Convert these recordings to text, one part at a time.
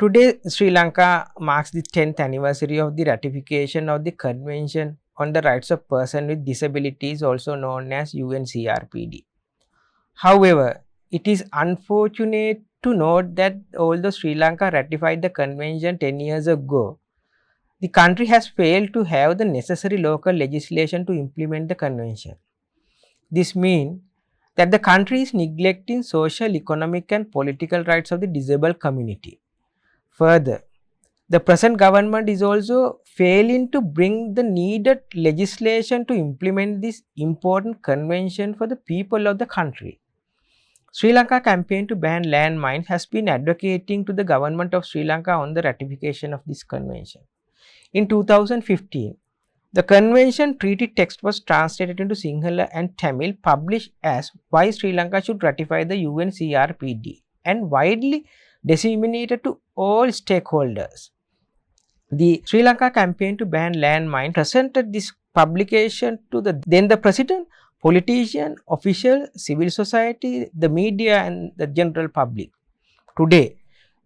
Today, Sri Lanka marks the 10th anniversary of the ratification of the Convention on the Rights of Persons with Disabilities, also known as UNCRPD. However, it is unfortunate to note that although Sri Lanka ratified the convention 10 years ago, the country has failed to have the necessary local legislation to implement the convention. This means that the country is neglecting social, economic, and political rights of the disabled community. Further, the present government is also failing to bring the needed legislation to implement this important convention for the people of the country. Sri Lanka campaign to ban landmines has been advocating to the government of Sri Lanka on the ratification of this convention. In 2015, the convention treaty text was translated into Sinhala and Tamil, published as Why Sri Lanka Should Ratify the UNCRPD, and widely disseminated to all stakeholders. The Sri Lanka campaign to ban landmine presented this publication to the president, politician, official, civil society, the media, and the general public. Today,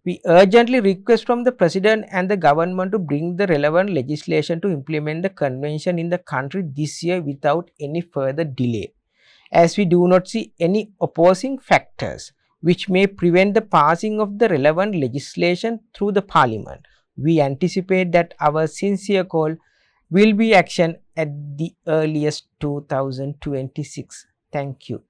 we urgently request from the President and the government to bring the relevant legislation to implement the convention in the country this year without any further delay, as we do not see any opposing factors which may prevent the passing of the relevant legislation through the parliament. We anticipate that our sincere call will be action at the earliest 2026. Thank you.